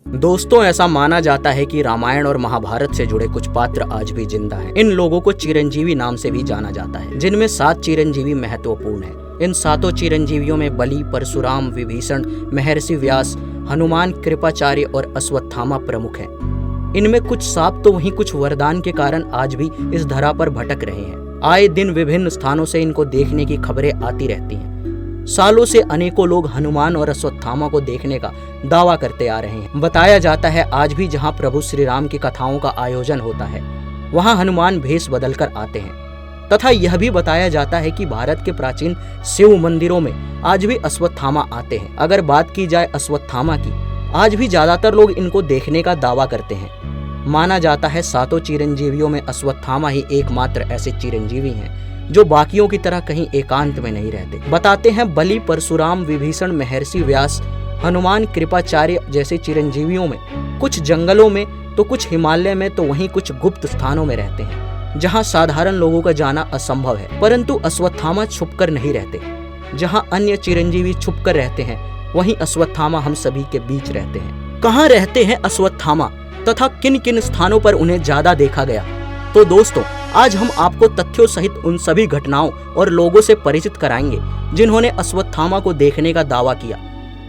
दोस्तों, ऐसा माना जाता है कि रामायण और महाभारत से जुड़े कुछ पात्र आज भी जिंदा हैं। इन लोगों को चिरंजीवी नाम से भी जाना जाता है, जिनमें 7 चिरंजीवी महत्वपूर्ण हैं। इन 7 चिरंजीवियों में बलि, परशुराम, विभीषण, महर्षि व्यास, हनुमान, कृपाचार्य और अश्वत्थामा प्रमुख हैं। इनमें कुछ शाप तो वहीं कुछ वरदान के कारण आज भी इस धरा पर भटक रहे हैं। आए दिन विभिन्न स्थानों से इनको देखने की खबरें आती रहती हैं। सालों से अनेकों लोग हनुमान और अश्वत्थामा को देखने का दावा करते आ रहे हैं। बताया जाता है आज भी जहां प्रभु श्री राम की कथाओं का आयोजन होता है, वहां हनुमान भेष बदलकर आते हैं। तथा यह भी बताया जाता है कि भारत के प्राचीन शिव मंदिरों में आज भी अश्वत्थामा आते हैं। अगर बात की जाए अश्वत्थामा की, आज भी ज्यादातर लोग इनको देखने का दावा करते हैं। माना जाता है 7 चिरंजीवियों में अश्वत्थामा ही एकमात्र ऐसे चिरंजीवी हैं जो बाकियों की तरह कहीं एकांत में नहीं रहते। बताते हैं बलि, परशुराम, विभीषण, महर्षि व्यास, हनुमान, कृपाचार्य जैसे चिरंजीवियों में कुछ जंगलों में तो कुछ हिमालय में तो वहीं कुछ गुप्त स्थानों में रहते हैं, जहां साधारण लोगों का जाना असंभव है। परंतु अश्वत्थामा छुपकर नहीं रहते। जहां अन्य चिरंजीवी छुपकर रहते हैं, वहीं अश्वत्थामा हम सभी के बीच रहते हैं। कहाँ रहते हैं अश्वत्थामा तथा किन किन स्थानों पर उन्हें ज्यादा देखा गया? तो दोस्तों, आज हम आपको तथ्यों सहित उन सभी घटनाओं और लोगों से परिचित कराएंगे जिन्होंने अश्वत्थामा को देखने का दावा किया।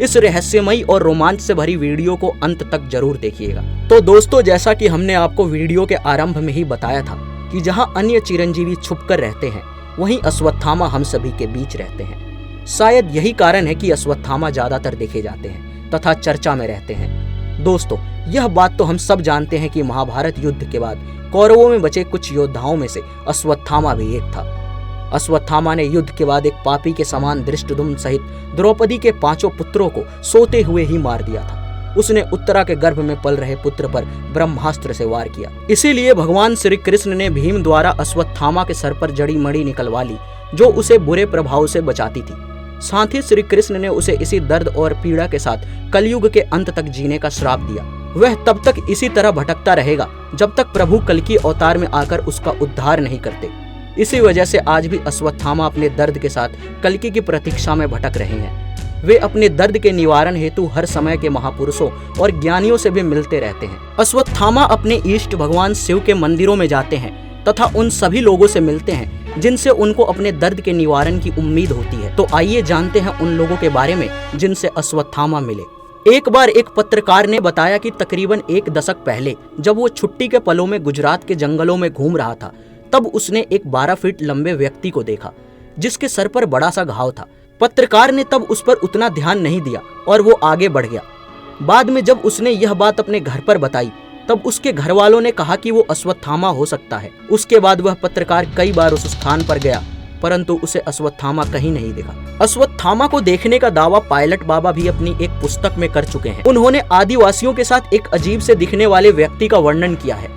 इस रहस्यमयी और रोमांच से भरी वीडियो को अंत तक जरूर देखिएगा। तो दोस्तों, जैसा कि हमने आपको वीडियो के आरंभ में ही बताया था कि जहां अन्य चिरंजीवी छुपकर रहते हैं, वहीं अश्वत्थामा हम सभी के बीच रहते हैं। शायद यही कारण है कि अश्वत्थामा ज्यादातर देखे जाते हैं तथा चर्चा में रहते हैं। दोस्तों, यह बात तो हम सब जानते हैं कि महाभारत युद्ध के बाद कौरवों में बचे कुछ योद्धाओं में से अश्वत्थामा भी एक था। अश्वत्थामा ने युद्ध के बाद एक पापी के समान धृष्टद्युम्न सहित द्रौपदी के 5 पुत्रों को सोते हुए ही मार दिया था। उसने उत्तरा के गर्भ में पल रहे पुत्र पर ब्रह्मास्त्र से वार किया। इसीलिए भगवान श्री कृष्ण ने भीम द्वारा अश्वत्थामा के सर पर जड़ी मणि निकलवा ली, जो उसे बुरे प्रभाव से बचाती थी। साथ ही श्री कृष्ण ने उसे इसी दर्द और पीड़ा के साथ कलयुग के अंत तक जीने का श्राप दिया। वह तब तक इसी तरह भटकता रहेगा जब तक प्रभु कल्कि अवतार में आकर उसका उद्धार नहीं करते। इसी वजह से आज भी अश्वत्थामा अपने दर्द के साथ कल्कि की प्रतीक्षा में भटक रहे हैं। वे अपने दर्द के निवारण हेतु हर समय के महापुरुषों और ज्ञानियों से भी मिलते रहते हैं। अश्वत्थामा अपने इष्ट भगवान शिव के मंदिरों में जाते हैं तथा उन सभी लोगों से मिलते हैं जिनसे उनको अपने दर्द के निवारण की उम्मीद होती है। तो आइए जानते हैं उन लोगों के बारे में जिनसे अश्वत्थामा मिले। एक बार एक पत्रकार ने बताया कि तकरीबन 1 दशक पहले जब वो छुट्टी के पलों में गुजरात के जंगलों में घूम रहा था, तब उसने एक 12 फीट लंबे व्यक्ति को देखा जिसके सर पर बड़ा सा घाव था। पत्रकार ने तब उस पर उतना ध्यान नहीं दिया और वो आगे बढ़ गया। बाद में जब उसने यह बात अपने घर पर बताई, तब उसके घर वालों ने कहा कि वो अश्वत्थामा हो सकता है। उसके बाद वह पत्रकार कई बार उस स्थान पर गया, परंतु उसे अश्वत्थामा कहीं नहीं दिखा। अश्वत्थामा को देखने का दावा पायलट बाबा भी अपनी एक पुस्तक में कर चुके हैं। उन्होंने आदिवासियों के साथ एक अजीब से दिखने वाले व्यक्ति का वर्णन किया है।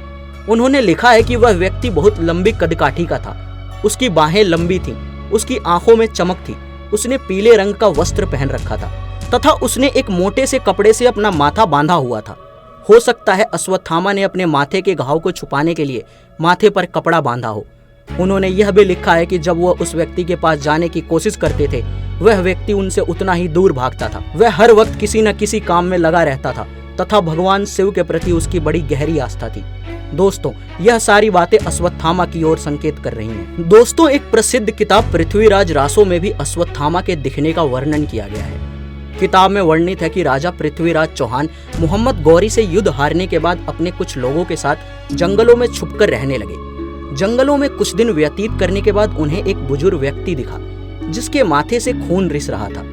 उन्होंने लिखा है कि वह व्यक्ति बहुत लंबी कदकाठी का था। उसकी बाहें लंबी थीं, उसकी आंखों में चमक थी, उसने पीले रंग का वस्त्र पहन रखा था तथा उसने एक मोटे से कपड़े से अपना माथा बांधा हुआ था। हो सकता है अश्वत्थामा ने अपने माथे के घाव को छुपाने के लिए माथे पर कपड़ा बांधा हो। उन्होंने यह भी लिखा है कि जब वह उस व्यक्ति के पास जाने की कोशिश करते थे, वह व्यक्ति उनसे उतना ही दूर भागता था। वह हर वक्त किसी न किसी काम में लगा रहता था तथा भगवान शिव के प्रति उसकी बड़ी गहरी आस्था थी। दोस्तों, यह सारी बातें अश्वत्थामा की ओर संकेत कर रही हैं। दोस्तों, एक प्रसिद्ध किताब पृथ्वीराज रासो में भी अश्वत्थामा के दिखने का वर्णन किया गया है। किताब में वर्णित है कि राजा पृथ्वीराज चौहान मोहम्मद गौरी से युद्ध हारने के बाद अपने कुछ लोगों के साथ जंगलों में छुपकर रहने लगे। जंगलों में कुछ दिन व्यतीत करने के बाद उन्हें एक बुजुर्ग व्यक्ति दिखा जिसके माथे से खून रिस रहा था।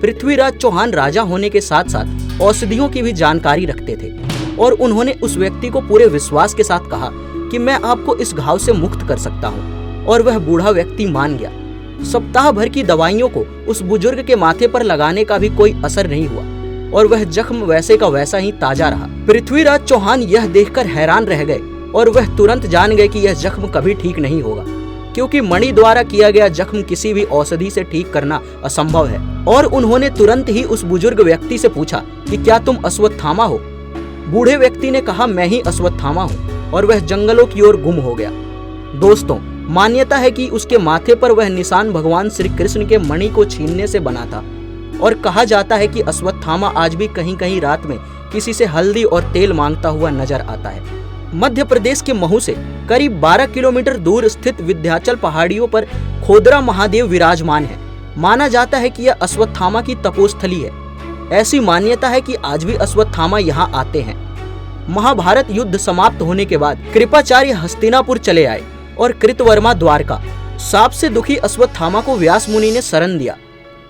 पृथ्वीराज चौहान राजा होने के साथ साथ औषधियों की भी जानकारी रखते थे और उन्होंने उस व्यक्ति को पूरे विश्वास के साथ कहा कि मैं आपको इस घाव से मुक्त कर सकता हूँ, और वह बूढ़ा व्यक्ति मान गया। सप्ताह भर की दवाइयों को उस बुजुर्ग के माथे पर लगाने का भी कोई असर नहीं हुआ और वह जख्म वैसे का वैसा ही ताजा रहा। पृथ्वीराज चौहान यह देखकर हैरान रह गए और वह तुरंत जान गए कि यह जख्म कभी ठीक नहीं होगा, क्योंकि मणि द्वारा किया गया जख्म किसी भी औषधि से ठीक करना असंभव है। और उन्होंने तुरंत ही उस बुजुर्ग व्यक्ति से पूछा कि क्या तुम अश्वत्थामा हो? बूढ़े व्यक्ति ने कहा, मैं ही अश्वत्थामा हूँ, और वह जंगलों की ओर गुम हो गया। दोस्तों, मान्यता है कि उसके माथे पर वह निशान भगवान श्री कृष्ण के मणि को छीनने से बना था और कहा जाता है कि अश्वत्थामा आज भी कहीं कहीं रात में किसी से हल्दी और तेल मांगता हुआ नजर आता है। मध्य प्रदेश के महू से करीब 12 किलोमीटर दूर स्थित विंध्याचल पहाड़ियों पर खोदरा महादेव विराजमान है। माना जाता है कि यह अश्वत्थामा की तपोस्थली है। ऐसी मान्यता है कि आज भी अश्वत्थामा यहाँ आते हैं। महाभारत युद्ध समाप्त होने के बाद कृपाचार्य हस्तिनापुर चले आए और कृतवर्मा द्वारका। साप से दुखी अश्वत्थामा को व्यास मुनि ने शरण दिया।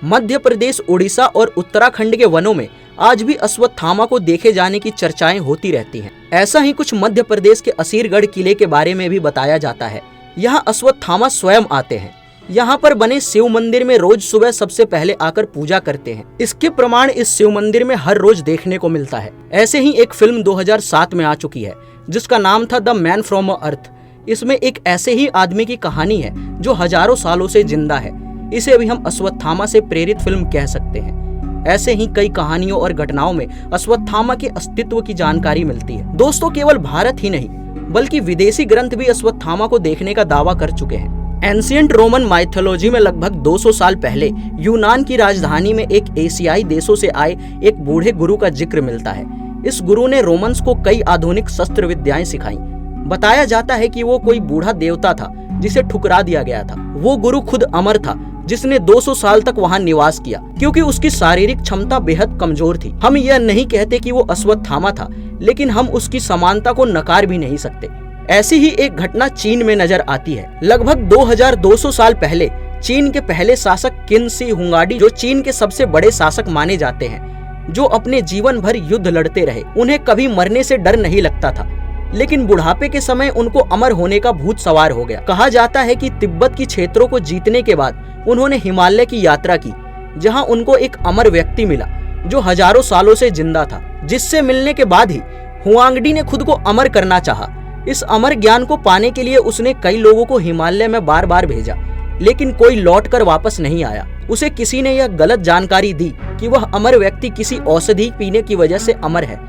मध्य प्रदेश, उड़ीसा और उत्तराखंड के वनों में आज भी अश्वत्थामा को देखे जाने की चर्चाएं होती रहती हैं। ऐसा ही कुछ मध्य प्रदेश के असीरगढ़ किले के बारे में भी बताया जाता है। यहाँ अश्वत्थामा स्वयं आते हैं। यहाँ पर बने शिव मंदिर में रोज सुबह सबसे पहले आकर पूजा करते हैं। इसके प्रमाण इस शिव मंदिर में हर रोज देखने को मिलता है। ऐसे ही एक फिल्म 2007 में आ चुकी है जिसका नाम था द मैन फ्रॉम अर्थ। इसमें एक ऐसे ही आदमी की कहानी है जो हजारों सालों से जिंदा है। इसे भी हम अश्वत्थामा से प्रेरित फिल्म कह सकते हैं। ऐसे ही कई कहानियों और घटनाओं में अश्वत्थामा के अस्तित्व की जानकारी मिलती है। दोस्तों, केवल भारत ही नहीं बल्कि विदेशी ग्रंथ भी अश्वत्थामा को देखने का दावा कर चुके हैं। एंशिएंट रोमन माइथोलॉजी में लगभग 200 साल पहले यूनान की राजधानी में एक एशियाई देशों से आए एक बूढ़े गुरु का जिक्र मिलता है। इस गुरु ने रोमन्स को कई आधुनिक शस्त्र विद्याएं सिखाई। बताया जाता है कि वो कोई बूढ़ा देवता था जिसे ठुकरा दिया गया था। वो गुरु खुद अमर था जिसने 200 साल तक वहां निवास किया क्योंकि उसकी शारीरिक क्षमता बेहद कमजोर थी। हम यह नहीं कहते कि वो अश्वत्थामा था, लेकिन हम उसकी समानता को नकार भी नहीं सकते। ऐसी ही एक घटना चीन में नजर आती है। लगभग 2200 साल पहले चीन के पहले शासक किन शी हुंगाडी, जो चीन के सबसे बड़े शासक माने जाते हैं, जो अपने जीवन भर युद्ध लड़ते रहे। उन्हें कभी मरने से डर नहीं लगता था, लेकिन बुढ़ापे के समय उनको अमर होने का भूत सवार हो गया। कहा जाता है कि तिब्बत की क्षेत्रों को जीतने के बाद उन्होंने हिमालय की यात्रा की, जहां उनको एक अमर व्यक्ति मिला जो हजारों सालों से जिंदा था, जिससे मिलने के बाद ही हुआंगडी ने खुद को अमर करना चाहा। इस अमर ज्ञान को पाने के लिए उसने कई लोगों को हिमालय में बार बार भेजा, लेकिन कोई लौटकर वापस नहीं आया। उसे किसी ने यह गलत जानकारी दी कि वह अमर व्यक्ति किसी औषधि पीने की वजह से अमर है।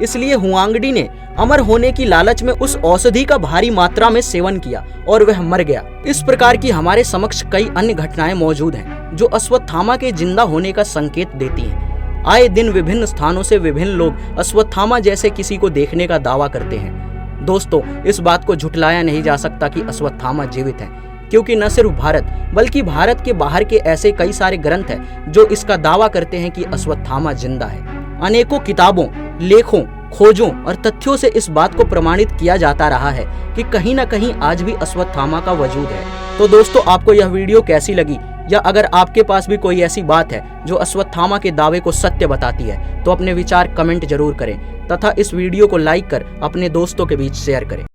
इसलिए हुआंगडी ने अमर होने की लालच में उस औषधि का भारी मात्रा में सेवन किया और वह मर गया। इस प्रकार की हमारे समक्ष कई अन्य घटनाएं मौजूद हैं जो अश्वत्थामा के जिंदा होने का संकेत देती हैं। आए दिन विभिन्न स्थानों से विभिन्न लोग अश्वत्थामा जैसे किसी को देखने का दावा करते हैं। दोस्तों, इस बात को झुठलाया नहीं जा सकता कि अश्वत्थामा जीवित है, क्योंकि न सिर्फ भारत बल्कि भारत के बाहर के ऐसे कई सारे ग्रंथ हैं जो इसका दावा करते हैं कि अश्वत्थामा जिंदा है। अनेकों किताबों, लेखों, खोजों और तथ्यों से इस बात को प्रमाणित किया जाता रहा है कि कहीं न कहीं आज भी अश्वत्थामा का वजूद है। तो दोस्तों, आपको यह वीडियो कैसी लगी, या अगर आपके पास भी कोई ऐसी बात है जो अश्वत्थामा के दावे को सत्य बताती है, तो अपने विचार कमेंट जरूर करें तथा इस वीडियो को लाइक कर अपने दोस्तों के बीच शेयर करें।